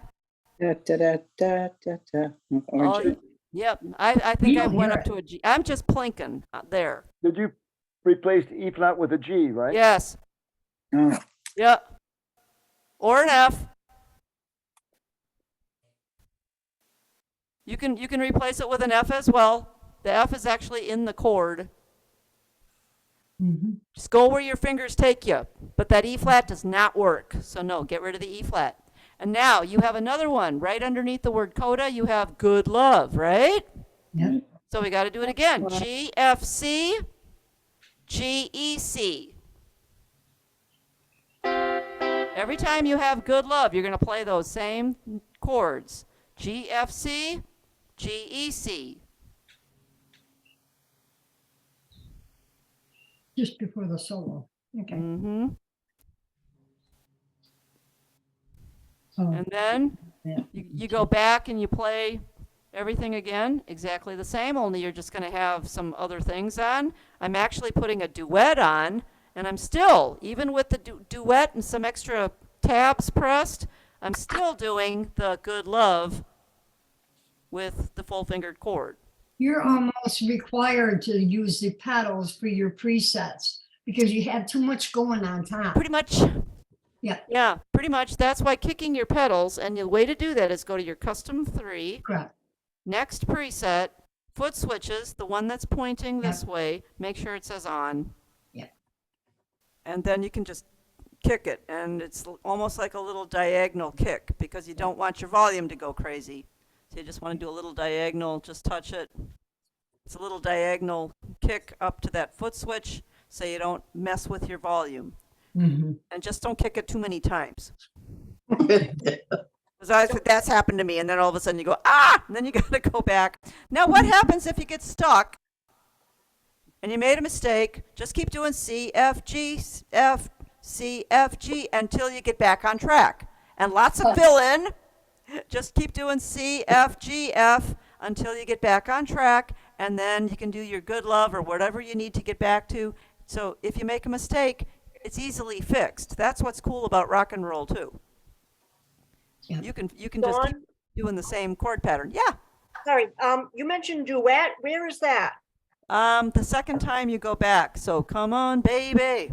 Da, da, da, da, da, da.
Oh,
Orange.
yep, I think
You
I
don't
went
hear
up to a G. I'm just plinking there.
Did you replace the E flat with a G, right?
Yes,
Oh,
yep. Or an F. You can replace it with an F as well. The F is actually in the chord.
Mhm.
Just go where your fingers take you. But that E flat does not work. So no, get rid of the E flat. And now you have another one right underneath the word coda. You have good love, right?
Yep.
So we got to do it again. G, F, C, G, E, C. Every time you have good love, you're going to play those same chords. G, F, C, G, E, C.
Just before the solo. Okay.
Mm-hmm.
Oh,
And then
yeah.
you go back and you play everything again, exactly the same, only you're just going to have some other things on. I'm actually putting a duet on, and I'm still, even with the duet and some extra tabs pressed, I'm still doing the Good Love with the full-fingered chord.
You're almost required to use the pedals for your presets because you have too much going on top.
Pretty much.
Yeah.
Yeah, pretty much. That's why kicking your pedals, and the way to do that is go to your custom 3,
Correct.
next preset, foot switches, the one that's pointing this way, make sure it says on.
Yeah.
And then you can just kick it, and it's almost like a little diagonal kick because you don't want your volume to go crazy. So you just want to do a little diagonal, just touch it. It's a little diagonal kick up to that foot switch so you don't mess with your volume.
Mm-hmm.
And just don't kick it too many times. Because that's happened to me, and then all of a sudden you go, ah, and then you got to go back. Now, what happens if you get stuck and you made a mistake? Just keep doing C, F, G, F, C, F, G until you get back on track. And lots of fill in. Just keep doing C, F, G, F until you get back on track, and then you can do your Good Love or whatever you need to get back to. So if you make a mistake, it's easily fixed. That's what's cool about rock and roll too.
Yeah.
You can just keep doing the same chord pattern. Yeah.
Sorry, you mentioned duet. Where is that?
The second time you go back. So come on, baby.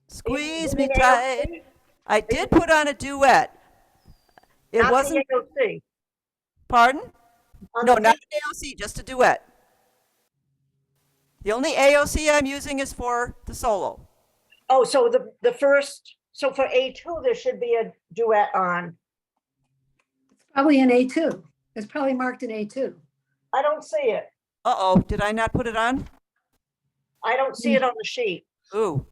Squeeze me tight. I did put on a duet. It
Not
wasn't.
the AOC.
Pardon?
On
No,
the
not an AOC, just a duet. The only AOC I'm using is for the solo.
Oh, so the first, so for A2, there should be a duet on.
Probably an A2. It's probably marked an A2.
I don't see it.
Uh-oh, did I not put it on?
I don't see it on the sheet.
Ooh,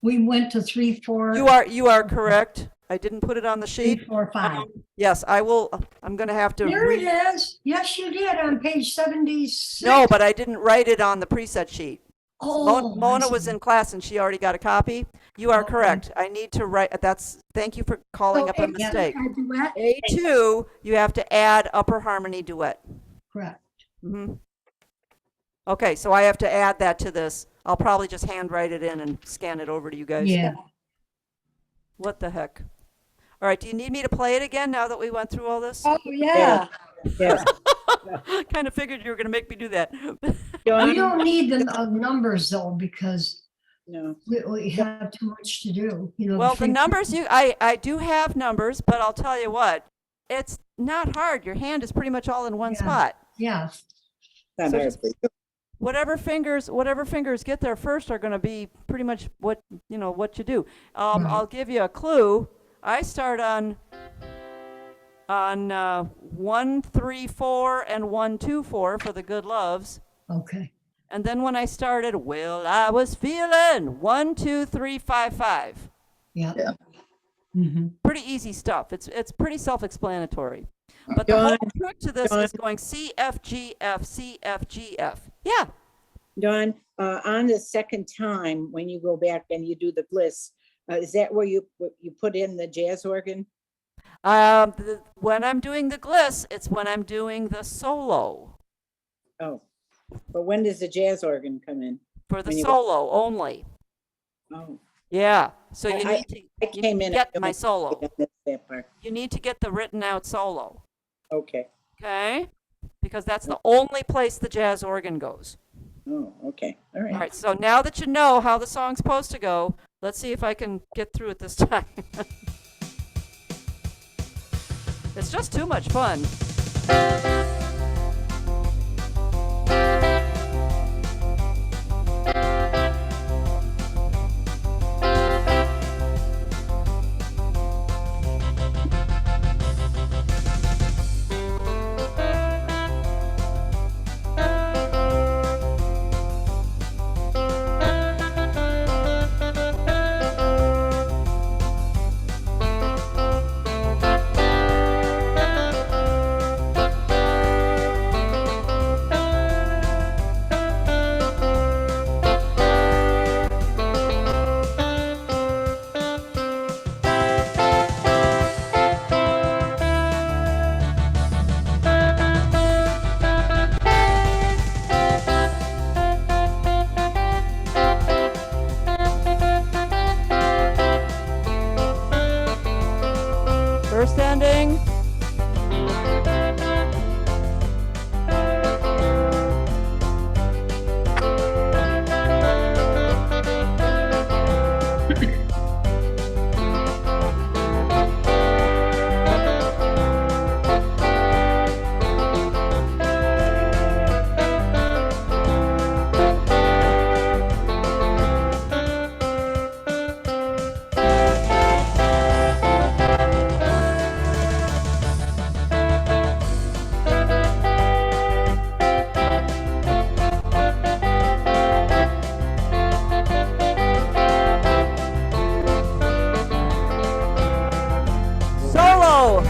We went to 3, 4.
you are correct. I didn't put it on the
3,
sheet.
4, 5.
Yes, I will. I'm going to have to
There it is. Yes, you did on page 76.
No, but I didn't write it on the preset sheet.
Oh,
Mona
I
was
see.
in class and she already got a copy. You are
Okay.
correct. I need to write, thank you for calling
So
up a
A2
mistake.
add duet.
A2, you have to add upper harmony duet.
Correct.
hmm Okay, so I have to add that to this. I'll probably just handwrite it in and scan it over to you guys.
Yeah.
What the heck? All right, do you need me to play it again now that we went through all this?
Oh, yeah.
Yeah.
Kind of figured you were going to make me do that.
We don't need the numbers though, because
No.
we have too much to do, you know.
Well, the
figure-
numbers, I do have numbers, but I'll tell you what, it's not hard. Your hand is pretty much all in one
Yeah.
spot.
Yeah.
Not
So
hard
just-
for you.
Whatever fingers get there first are going to be pretty much what you do.
Right.
I'll give you a clue. I start on 1, 3, 4 and 1, 2, 4 for the Good Loves.
Okay.
And then when I started, well, I was feeling 1, 2, 3, 5, 5.
Yeah.
Yeah.
Mm-hmm.
Pretty easy stuff. It's pretty self-explanatory. But the whole trick to this is going C, F, G, F, C, F, G, F. Yeah.
Dawn, on the second time, when you go back and you do the bliss, is that where you put in the jazz organ?
When I'm doing the gliss, it's when I'm doing the solo
Oh, but when does the jazz organ come in?
for the
When you-
solo only.
Oh,
Yeah. So you
I
need to
I came in.
get
I
my solo.
missed that part.
You need to get the written out solo.
Okay.
Okay? Because that's the only place the jazz organ goes.
Oh, okay. All right.
All right. So now that you know how the song's supposed to go, let's see if I can get through it this time. It's just too much fun. First ending. Solo.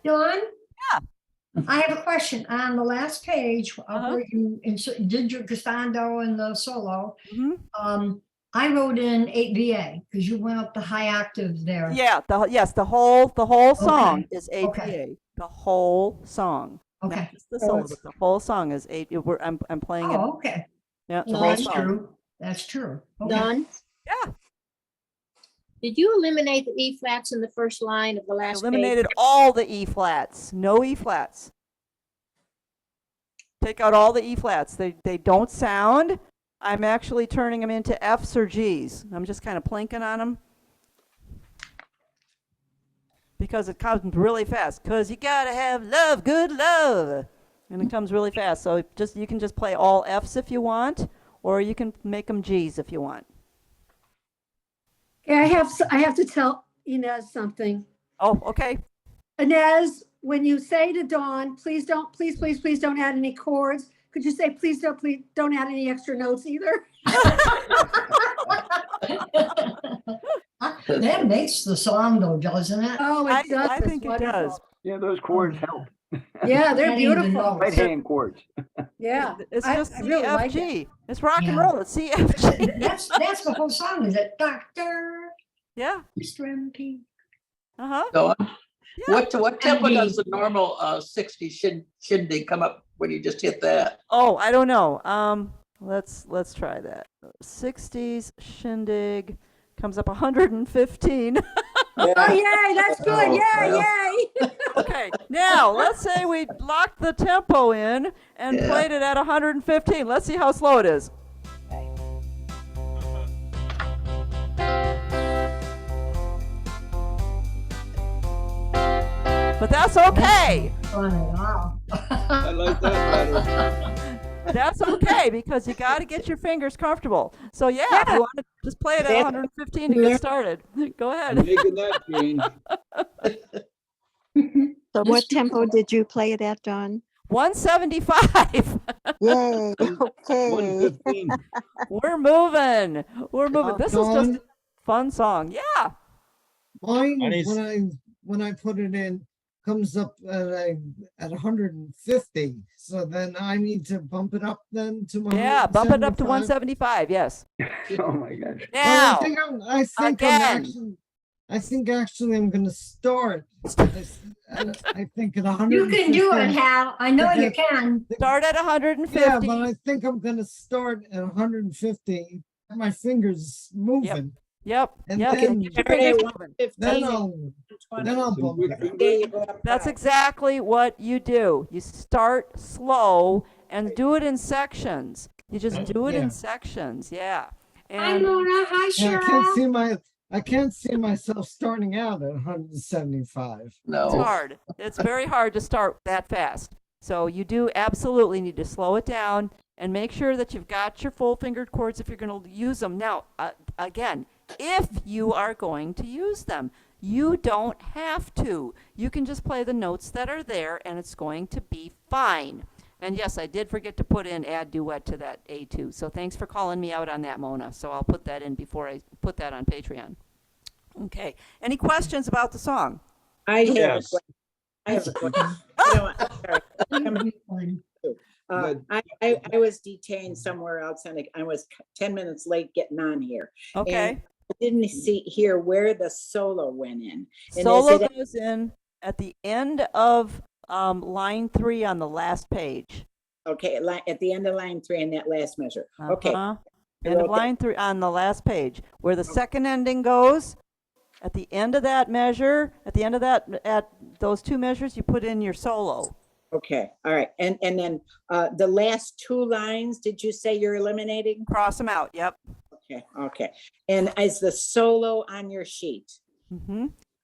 Dawn?
Yeah.
I have a question. On the last page,
Uh-huh.
where you did your glissando and the solo,
Mhm.
I wrote in 8VA because you went up the high octave there.
Yeah, the whole song
Okay,
is
okay.
8VA. The whole song. Not
Okay.
just the solo, but the whole song is 8. I'm playing it.
Oh, okay.
Yeah, the
No,
whole
That's
song.
true. That's true. Okay.
Don,
Yeah.
did you eliminate the E flats in the first line of the
I
last page?
eliminated all the E flats. No E flats. Take out all the E flats. They don't sound. I'm actually turning them into Fs or Gs. I'm just kind of plinking on them because it comes really fast. Cause you gotta have love, good love, and it comes really fast. So you can just play all Fs if you want, or you can make them Gs if you want.
Okay, I have to tell Inez something.
Oh, okay.
Inez, when you say to Dawn, please don't add any chords. Could you say, please don't add any extra notes either?
That makes the song though, doesn't it?
Oh, it does.
I
It's
think it
wonderful.
does.
Yeah, those chords help.
Yeah, they're
Not even
beautiful.
notes.
Right hand chords.
Yeah.
It's
I-
just
I really like it.
CFG. It's rock and
Yeah.
roll. It's CFG.
That's the whole song, is it? Doctor,
Yeah.
Mr. MP.
Uh-huh.
Dawn,
Yeah.
what tempo does the normal 60 shindig come up when you just hit that?
Oh, I don't know. Let's try that. 60s shindig comes up 115.
Oh, yay, that's good.
Oh,
Yay,
well.
yay.
Okay, now let's say we locked the tempo in and
Yeah.
played it at 115. Let's see how slow it is. But that's okay.
Fun at all.
I like that better.
That's okay because you got to get your fingers comfortable. So yeah, if you want to just play it at 115 to get started. Go
I'm
ahead.
making that change.
So what tempo did you play it at, Dawn?
175.
Yay, okay.
115.
We're moving. We're moving. This is just
Dawn?
a fun song. Yeah.
Mine,
Nice.
when I put it in, comes up at 150. So then I need to bump it up then to my
Yeah, bump it up to
175.
175. Yes.
Oh my gosh.
Now,
I think actually I'm gonna start. I think at 150.
You can do it, Hal. I know you can.
start at 150.
Yeah, but I think I'm gonna start at 150. My fingers moving.
Yep.
And
Yep.
then-
Get your fingers moving.
Then I'll bump it up.
There you go. up
That's
top.
exactly what you do. You start slow and do it in sections. You just do it
Yeah.
in sections. Yeah.
Hi,
And
Mona. Hi,
Yeah,
Cheryl.
I can't see myself starting out at 175.
it's
No.
hard. It's very hard to start that fast. So you do absolutely need to slow it down and make sure that you've got your full fingered chords if you're going to use them. Now, again, if you are going to use them, You don't have to. You can just play the notes that are there and it's going to be fine. And yes, I did forget to put in add duet to that A2. So thanks for calling me out on that, Mona. So I'll put that in before I put that on Patreon. Okay. Any questions about the song?
I have a
Yes.
question. I have a question. No, I'm sorry. I was detained somewhere else and I was 10 minutes late getting on here.
Okay.
And I didn't hear where the solo went in. And
Solo goes in at the end of line 3 on the last page.
Okay, at the end of line 3 in that last measure. Okay.
End of line 3 on the last page. Where the second ending goes, at the end of that measure, at the end of that, at those 2 measures, you put in your solo.
Okay, all right. And then the last 2 lines, did you say you're eliminating?
Cross them out, yep.
Okay. And is the solo on your sheet?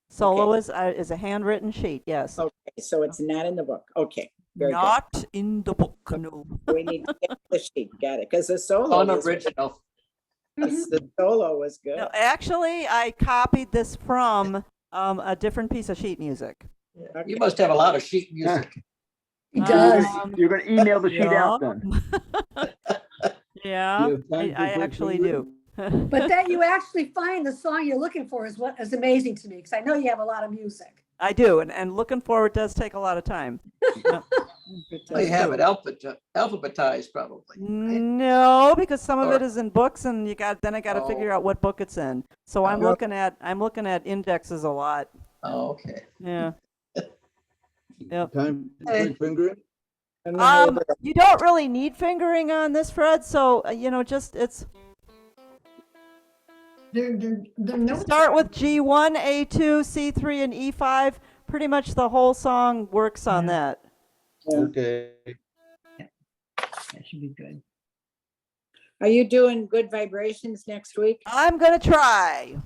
Solo is a handwritten sheet, yes.
Okay, so it's not in the book. Okay, very
Not in the book, no.
good. We need to get the sheet, got it, because the solo
Unoriginal.
the solo was good.
No, actually, I copied this from a different piece of sheet music.
Okay.
You must have a lot of sheet music.
He does.
You're gonna email the sheet out then.
Yeah,
You have time to
I
put
actually
fingers?
do.
But that you actually find the song you're looking for is what is amazing to me, because I know you have a lot of music.
I do, and looking forward does take a lot of time. Yep.
They have it alphabetized probably. right?
No, because some of
Or-
it is in books, and I got to
Oh.
figure out what book it's in. So I'm
Oh.
looking at indexes a lot.
Oh, okay.
Yeah. Yep.
Time to put finger in?
And then
You don't really need fingering on this, Fred. So just it's
The notes.
start with G1, A2, C3, and E5. Pretty much the whole song works on that.
Okay.
That should be good.
Are you doing good vibrations next week?
I'm gonna try.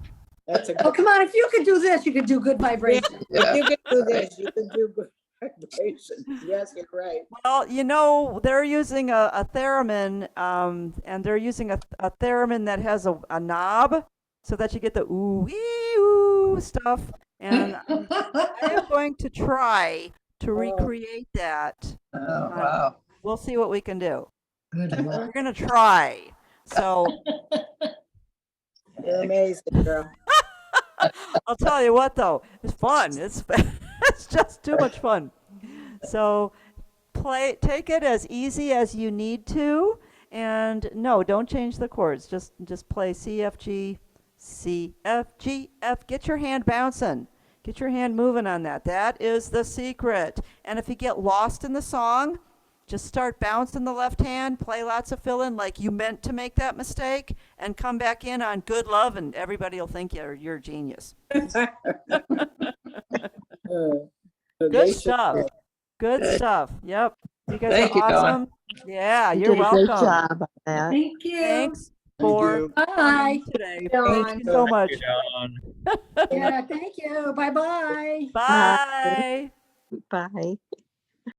That's a
Oh,
good.
come on, if you could do this, you could do good vibration.
If you can do this, you can do good vibrations. Yes, you're right.
Well, they're using a theremin, and they're using a theremin that has a knob, so that you get the ooh wee ooh stuff. And I am going to try to recreate that.
Oh, wow.
We'll see what we can do.
Good
We're
luck.
gonna try. So
You're amazing, girl.
I'll tell you what, though, it's fun. It's it's just too much fun. So take it as easy as you need to, and no, don't change the chords. Just play C, F, G, C, F, G, F. Get your hand bouncing. Get your hand moving on that. That is the secret. And if you get lost in the song, just start bouncing the left hand, play lots of fill-in like you meant to make that mistake, and come back in on Good Love, and everybody will think you're a genius. Good stuff. Good stuff. Yep. You guys
Thank
are
you, Dawn.
awesome. Yeah,
You
you're
did a
welcome.
great job on that.
Thank you.
Thanks
Thank
for
you.
Bye.
coming today.
Dawn.
Thank you so much.
John.
Yeah, thank you. Bye-bye.
Bye.
Bye.